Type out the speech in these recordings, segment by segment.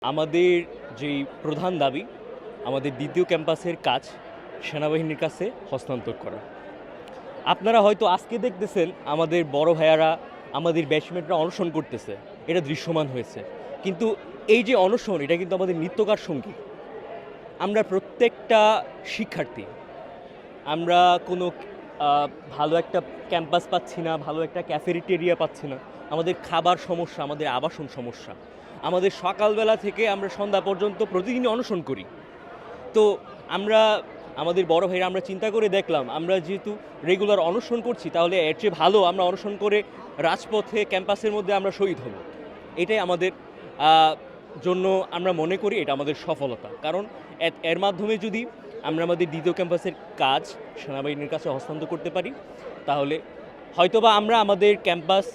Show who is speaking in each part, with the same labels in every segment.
Speaker 1: আমাদের যেই প্রধান দাবি, আমাদের দ্বিতীয় ক্যাম্পাসের কাজ সেনাবাহিনীর কাছে হস্তান্তর করা। আপনারা হয়তো আজকে দেখতেছেন আমাদের বড় ভাইয়ারা, আমাদের ব্যাচমেটরা অনশন করতেছে, এটা দৃশ্যমান হয়েছে। কিন্তু এই যে অনশন, এটা কিন্তু আমাদের নিত্যকার সঙ্গী। আমরা প্রত্যেকটা শিক্ষার্থী, আমরা কোনো ভালো একটা ক্যাম্পাস পাচ্ছি না, ভালো একটা ক্যাফেটেরিয়া পাচ্ছি না। আমাদের খাবার সমস্যা, আমাদের আবাসন সমস্যা। আমাদের সকালবেলা থেকে আমরা সন্ধ্যা পর্যন্ত প্রতিদিনই অনশন করি। তো আমরা আমাদের বড় ভাইরা আমরা চিন্তা করে দেখলাম, আমরা যেহেতু রেগুলার অনশন করছি, তাহলে এর চেয়ে ভালো আমরা অনশন করে রাজপথে ক্যাম্পাসের মধ্যে আমরা শহীদ হব। এটাই আমাদের জন্য আমরা মনে করি এটা আমাদের সফলতা। কারণ এর মাধ্যমে যদি আমরা আমাদের দ্বিতীয় ক্যাম্পাসের কাজ সেনাবাহিনীর কাছে হস্তান্তর করতে পারি, তাহলে হয়তোবা আমরা আমাদের ক্যাম্পাস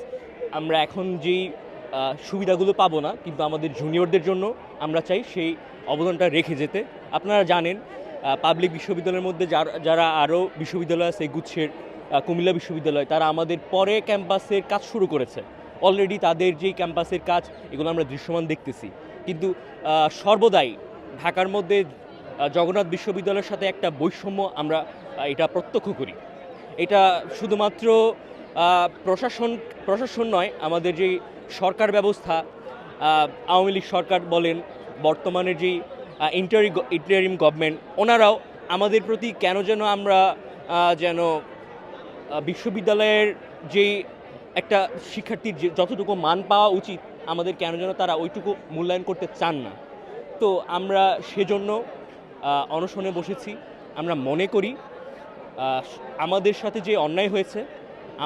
Speaker 1: আমরা এখন যেই সুবিধাগুলো পাবো না, কিন্তু আমাদের জুনিয়রদের জন্য আমরা চাই সেই অবদানটা রেখে যেতে। আপনারা জানেন পাবলিক বিশ্ববিদ্যালয়ের মধ্যে যারা আরও বিশ্ববিদ্যালয় আছে, গুচ্ছের কুমিল্লা বিশ্ববিদ্যালয়, তারা আমাদের পরে ক্যাম্পাসের কাজ শুরু করেছে। অলরেডি তাদের যেই ক্যাম্পাসের কাজ, এগুলো আমরা দৃশ্যমান দেখতেছি। কিন্তু সর্বদাই ঢাকার মধ্যে জগন্নাথ বিশ্ববিদ্যালয়ের সাথে একটা বৈষম্য আমরা এটা প্রত্যক্ষ করি। এটা শুধুমাত্র প্রশাসন নয়, আমাদের যেই সরকার ব্যবস্থা, আওয়ামী লীগ সরকার বলেন, বর্তমানে যেই ইন্টারিম গভর্নমেন্ট, ওনারাও আমাদের প্রতি কেন যেন আমরা যেন বিশ্ববিদ্যালয়ের যেই একটা শিক্ষার্থীর যে যতটুকু মান পাওয়া উচিত, আমাদের কেন যেন তারা ওইটুকু মূল্যায়ন করতে চান না। তো আমরা সেজন্য অনশনে বসেছি। আমরা মনে করি আমাদের সাথে যে অন্যায় হয়েছে,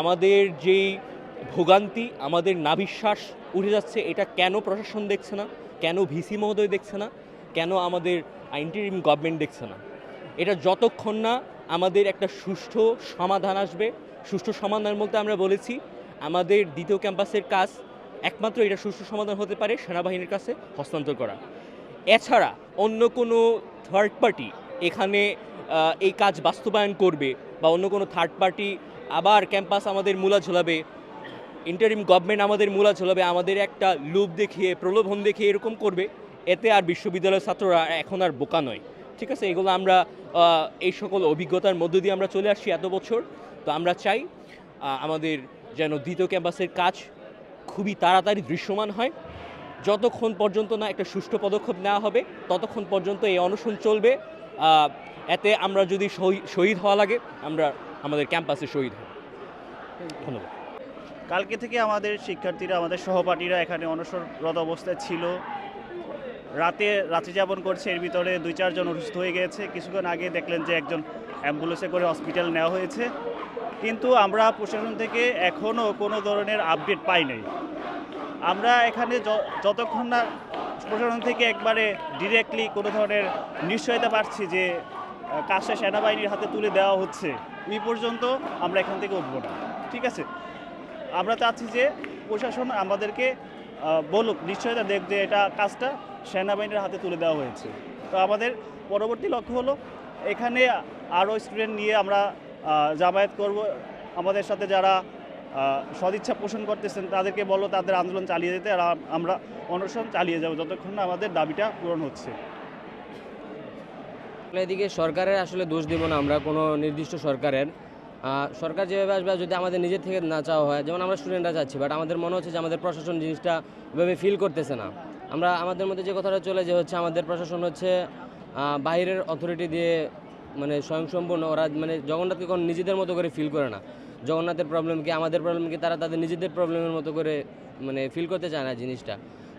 Speaker 1: আমাদের যেই ভোগান্তি, আমাদের নাভিশ্বাস উঠে যাচ্ছে, এটা কেন প্রশাসন দেখছে না, কেন ভিসি মহোদয় দেখছে না, কেন আমাদের ইন্টারিম গভর্নমেন্ট দেখছে না। এটা যতক্ষণ না আমাদের একটা সুষ্ঠু সমাধান আসবে, সুষ্ঠু সমাধান বলতে আমরা বলেছি আমাদের দ্বিতীয় ক্যাম্পাসের কাজ একমাত্র এটা সুষ্ঠু সমাধান হতে পারে সেনাবাহিনীর কাছে হস্তান্তর করা। এছাড়া অন্য কোনো থার্ড পার্টি এখানে এই কাজ বাস্তবায়ন করবে, বা অন্য কোনো থার্ড পার্টি আবার ক্যাম্পাস আমাদের মূলা ঝোলাবে, ইন্টারিম গভর্নমেন্ট আমাদের মূলা ঝোলাবে, আমাদের একটা লোভ দেখিয়ে, প্রলোভন দেখিয়ে এরকম করবে, এতে আর বিশ্ববিদ্যালয়ের ছাত্ররা এখন আর বোকা নয়। ঠিক আছে, এগুলো আমরা এই সকল অভিজ্ঞতার মধ্য দিয়ে আমরা চলে আসছি এত বছর। তো আমরা চাই আমাদের যেন দ্বিতীয় ক্যাম্পাসের কাজ খুবই তাড়াতাড়ি দৃশ্যমান হয়। যতক্ষণ পর্যন্ত না একটা সুষ্ঠু পদক্ষেপ নেওয়া হবে, ততক্ষণ পর্যন্ত এই অনশন চলবে। এতে আমরা যদি শহীদ হওয়া লাগে, আমরা আমাদের ক্যাম্পাসে শহীদ হব। ধন্যবাদ।
Speaker 2: কালকে থেকে আমাদের শিক্ষার্থীরা, আমাদের সহপাঠীরা এখানে অনশনরত অবস্থায় ছিল। রাত্রি যাপন করছে, এর ভিতরে 2-4 জন অসুস্থ হয়ে গিয়েছে। কিছুক্ষণ আগে দেখলেন যে একজন অ্যাম্বুলেন্সে করে হসপিটাল নেওয়া হয়েছে। কিন্তু আমরা প্রশাসন থেকে এখনও কোনো ধরনের আপডেট পাই নাই। আমরা এখানে যতক্ষণ না প্রশাসন থেকে একবারে ডিরেক্টলি কোনো ধরনের নিশ্চয়তা পাচ্ছি যে কাজটা সেনাবাহিনীর হাতে তুলে দেওয়া হচ্ছে, এই পর্যন্ত আমরা এখান থেকে উঠবো না। ঠিক আছে, আমরা চাচ্ছি যে প্রশাসন আমাদেরকে বলুক, নিশ্চয়তা দেখ যে এটা কাজটা সেনাবাহিনীর হাতে তুলে দেওয়া হয়েছে। তো আমাদের পরবর্তী লক্ষ্য হলো এখানে আরও স্টুডেন্ট নিয়ে আমরা জামায়াত করব। আমাদের সাথে যারা সদিচ্ছা পোষণ করতেছেন তাদেরকে বললো তাদের আন্দোলন চালিয়ে যেতে, আর আমরা অনশন চালিয়ে যাব যতক্ষণ না আমাদের দাবিটা পূরণ হচ্ছে।
Speaker 3: এদিকে সরকারের আসলে দোষ দিব না আমরা, কোনো নির্দিষ্ট সরকারের। সরকার যেভাবে আসবে, যদি আমাদের নিজের থেকে না চাওয়া হয়, যেমন আমরা স্টুডেন্টরা চাচ্ছি, বাট আমাদের মনে হচ্ছে যে আমাদের প্রশাসন জিনিসটা এভাবে ফিল করতেছে না। আমাদের মধ্যে যে কথাটা চলে যে হচ্ছে আমাদের প্রশাসন হচ্ছে বাইরের অথরিটি দিয়ে মানে স্বয়ংসম্পূর্ণ, ওরা মানে জগন্নাথকে কোনো নিজেদের মতো করে ফিল করে না। জগন্নাথের প্রবলেম কি, আমাদের প্রবলেম কি, তারা তাদের নিজেদের প্রবলেমের মতো করে মানে ফিল করতে চায় না জিনিসটা।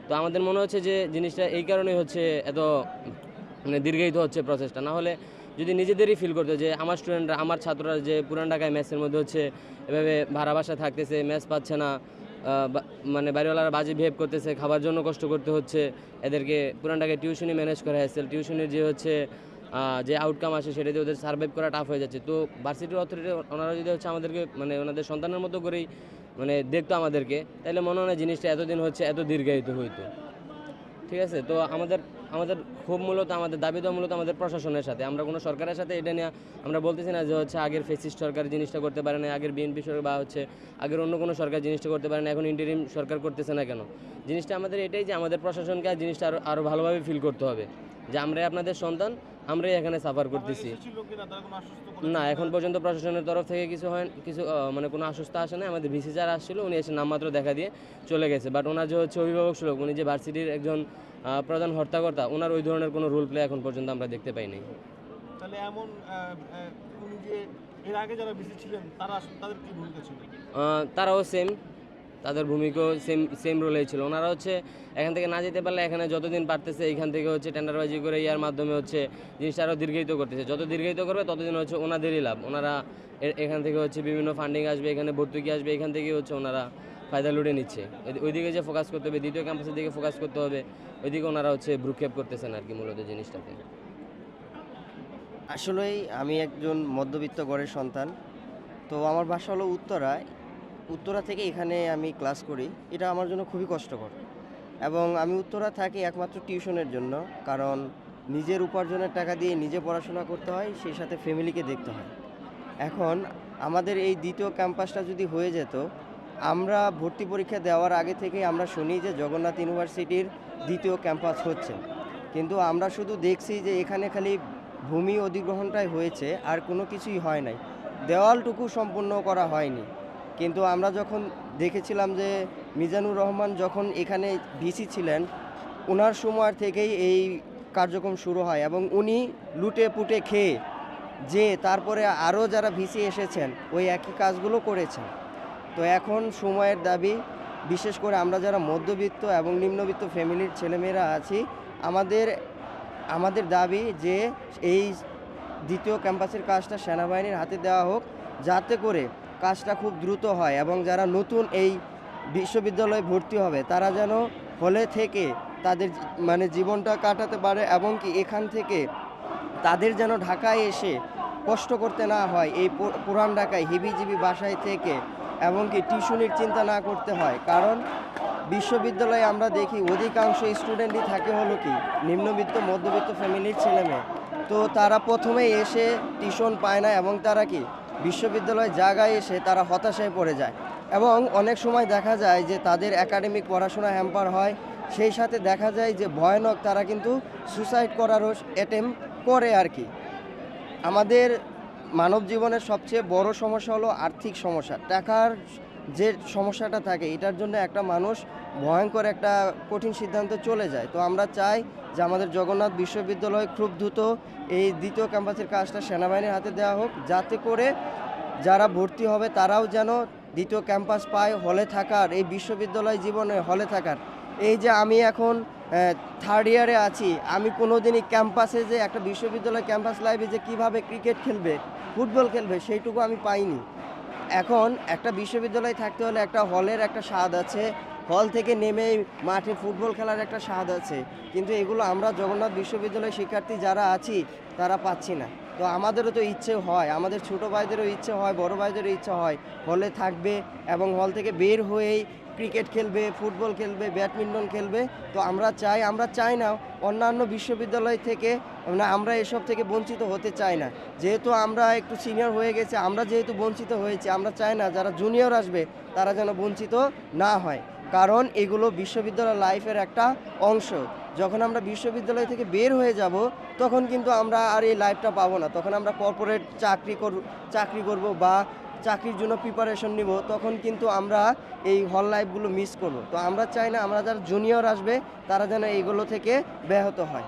Speaker 3: তো আমাদের মনে হচ্ছে যে জিনিসটা এই কারণেই হচ্ছে এত মানে দীর্ঘায়িত হচ্ছে প্রসেসটা। না হলে যদি নিজেদেরই ফিল করতো যে আমার স্টুডেন্টরা, আমার ছাত্ররা যে পুরান ঢাকায় মেসের মধ্যে হচ্ছে এভাবে ভাড়া বাসা থাকতেছে, মেস পাচ্ছে না, মানে বাড়িওয়ালারা বাজে বিহেভ করতেছে, খাবার জন্য কষ্ট করতে হচ্ছে এদেরকে, পুরান ঢাকায় টিউশনি ম্যানেজ করা হয়েছে, টিউশনির যে হচ্ছে যে আউটকাম আসে সেটা দিয়ে ওদের সার্ভাইভ করা টাফ হয়ে যাচ্ছে। তো ভার্সিটির অথরিটি ওনারা যদি হচ্ছে আমাদেরকে মানে ওনাদের সন্তানের মতো করেই মানে দেখতো আমাদেরকে, তাহলে মনে হয় জিনিসটা এতদিন হচ্ছে এত দীর্ঘায়িত হইতো। ঠিক আছে। তো আমাদের আমাদের খুব মূলত আমাদের দাবি দেওয়া মূলত আমাদের প্রশাসনের সাথে, আমরা কোনো সরকারের সাথে এটা নিয়ে আমরা বলতেছি না যে হচ্ছে আগের ফেসিস্ট সরকার জিনিসটা করতে পারে না, আগের বিএনপি সরকার বা হচ্ছে আগের অন্য কোনো সরকার জিনিসটা করতে পারে না, এখন ইন্টারিম সরকার করতেছে না কেন। জিনিসটা আমাদের এটাই যে আমাদের প্রশাসনকে আর জিনিসটা আরও ভালোভাবে ফিল করতে হবে যে আমরাই আপনাদের সন্তান, আমরাই এখানে সাফার করতেছি। না, এখন পর্যন্ত প্রশাসনের তরফ থেকে কিছু মানে কোনো আশ্বস্ত আসে না। আমাদের ভিসি যারা আসছিল উনি এসে নামমাত্র দেখা দিয়ে চলে গেছে, বাট ওনার যে হচ্ছে অভিভাবক সুলভ, উনি যে ভার্সিটির একজন প্রধান হর্তাকর্তা, ওনার ওই ধরনের কোনো রোল প্লে এখন পর্যন্ত আমরা দেখতে পাইনি।
Speaker 4: তাহলে এমন উনি যে এর আগে যারা বিসি ছিলেন তাদের কি ভূমিকা ছিল?
Speaker 3: তারাও তাদের ভূমিকাও সেম রোলেই ছিল। ওনারা হচ্ছে এখান থেকে না যেতে পারলে এখানে যতদিন পারতেছে এইখান থেকে হচ্ছে টেন্ডারবাজি করে ইয়ার মাধ্যমে হচ্ছে জিনিসটা আরও দীর্ঘায়িত করতেছে। যত দীর্ঘায়িত করবে ততদিন হচ্ছে ওনাদেরই লাভ। ওনারা এখান থেকে হচ্ছে বিভিন্ন ফান্ডিং আসবে, এখানে ভর্তুকি আসবে, এখান থেকে হচ্ছে ওনারা ফায়দা লুটে নিচ্ছে। ওইদিকে যে ফোকাস করতে হবে, দ্বিতীয় ক্যাম্পাসের দিকে ফোকাস করতে হবে, ওইদিকে ওনারা হচ্ছে ভ্রুক্ষেপ করতেছেন আর কি মূলত জিনিসটাকে।
Speaker 5: আসলেই আমি একজন মধ্যবিত্ত ঘরের সন্তান। তো আমার বাসা হলো উত্তরা থেকে এখানে আমি ক্লাস করি। এটা আমার জন্য খুবই কষ্টকর, এবং আমি উত্তরা থাকি একমাত্র টিউশনের জন্য, কারণ নিজের উপার্জনের টাকা দিয়ে নিজে পড়াশোনা করতে হয়, সেই সাথে ফ্যামিলিকে দেখতে হয়। এখন আমাদের এই দ্বিতীয় ক্যাম্পাসটা যদি হয়ে যেত, আমরা ভর্তি পরীক্ষা দেওয়ার আগে থেকে আমরা শুনি যে জগন্নাথ ইউনিভার্সিটির দ্বিতীয় ক্যাম্পাস হচ্ছে, কিন্তু আমরা শুধু দেখছি যে এখানে খালি ভূমি অধিগ্রহণটাই হয়েছে, আর কোনো কিছুই হয় নাই, দেওয়ালটুকু সম্পূর্ণ করা হয়নি। কিন্তু আমরা যখন দেখেছিলাম যে মিজানুর রহমান যখন এখানে ভিসি ছিলেন, ওনার সময় থেকেই এই কার্যক্রম শুরু হয়, এবং উনি লুটে পুটে খেয়ে যে তারপরে আরও যারা ভিসি এসেছেন ওই একই কাজগুলো করেছেন। তো এখন সময়ের দাবি, বিশেষ করে আমরা যারা মধ্যবিত্ত এবং নিম্নবিত্ত ফ্যামিলির ছেলেমেয়েরা আছি, আমাদের দাবি যে এই দ্বিতীয় ক্যাম্পাসের কাজটা সেনাবাহিনীর হাতে দেওয়া হোক, যাতে করে কাজটা খুব দ্রুত হয়, এবং যারা নতুন এই বিশ্ববিদ্যালয়ে ভর্তি হবে তারা যেন হলে থেকে তাদের মানে জীবনটা কাটাতে পারে, এবং কি এখান থেকে তাদের যেন ঢাকায় এসে কষ্ট করতে না হয়, এই পুরান ঢাকায় হিবিজিবি বাসায় থেকে, এবং কি টিউশনির চিন্তা না করতে হয়। কারণ বিশ্ববিদ্যালয়ে আমরা দেখি অধিকাংশ স্টুডেন্টই থাকে হলো কি নিম্নবিত্ত মধ্যবিত্ত ফ্যামিলির ছেলেমেয়ে। তো তারা প্রথমে এসে টিউশন পায় না, এবং তারা কি বিশ্ববিদ্যালয়ের জায়গায় এসে তারা হতাশায় পড়ে যায়, এবং অনেক সময় দেখা যায় যে তাদের একাডেমিক পড়াশোনা হ্যাম্পার হয়। সেই সাথে দেখা যায় যে ভয়ানক তারা কিন্তু সুসাইড করারও অ্যাটেম্প করে আর কি। আমাদের মানব জীবনের সবচেয়ে বড় সমস্যা হলো আর্থিক সমস্যা। টাকার যে সমস্যাটা থাকে, এটার জন্য একটা মানুষ ভয়ঙ্কর একটা কঠিন সিদ্ধান্ত চলে যায়। তো আমরা চাই যে আমাদের জগন্নাথ বিশ্ববিদ্যালয় খুব দ্রুত এই দ্বিতীয় ক্যাম্পাসের কাজটা সেনাবাহিনীর হাতে দেওয়া হোক, যাতে করে যারা ভর্তি হবে তারাও যেন দ্বিতীয় ক্যাম্পাস পায়, হলে থাকার, এই বিশ্ববিদ্যালয় জীবনে হলে থাকার। এই যে আমি এখন থার্ড ইয়ারে আছি, আমি কোনোদিনই ক্যাম্পাসে যে একটা বিশ্ববিদ্যালয় ক্যাম্পাস লাইফে যে কীভাবে ক্রিকেট খেলবে, ফুটবল খেলবে, সেইটুকু আমি পাইনি। এখন একটা বিশ্ববিদ্যালয় থাকতে হলে একটা হলের একটা স্বাদ আছে, হল থেকে নেমে মাঠে ফুটবল খেলার একটা স্বাদ আছে, কিন্তু এগুলো আমরা জগন্নাথ বিশ্ববিদ্যালয়ের শিক্ষার্থী যারা আছি তারা পাচ্ছি না। তো আমাদেরও তো ইচ্ছে হয়, আমাদের ছোটো ভাইদেরও ইচ্ছে হয়, বড় ভাইদেরও ইচ্ছে হয় হলে থাকবে, এবং হল থেকে বের হয়েই ক্রিকেট খেলবে, ফুটবল খেলবে, ব্যাডমিন্টন খেলবে। তো আমরা চাই না অন্যান্য বিশ্ববিদ্যালয় থেকে, মানে আমরা এসব থেকে বঞ্চিত হতে চাই না। যেহেতু আমরা একটু সিনিয়র হয়ে গেছে, আমরা যেহেতু বঞ্চিত হয়েছি, আমরা চাই না যারা জুনিয়র আসবে তারা যেন বঞ্চিত না হয়, কারণ এগুলো বিশ্ববিদ্যালয় লাইফের একটা অংশ। যখন আমরা বিশ্ববিদ্যালয় থেকে বের হয়ে যাব, তখন কিন্তু আমরা আর এই লাইফটা পাবো না। তখন আমরা কর্পোরেট চাকরি করব বা চাকরির জন্য প্রিপারেশন নিব, তখন কিন্তু আমরা এই হল লাইফগুলো মিস করব। তো আমরা চাই না আমরা যারা জুনিয়র আসবে তারা যেন এইগুলো থেকে ব্যাহত হয়।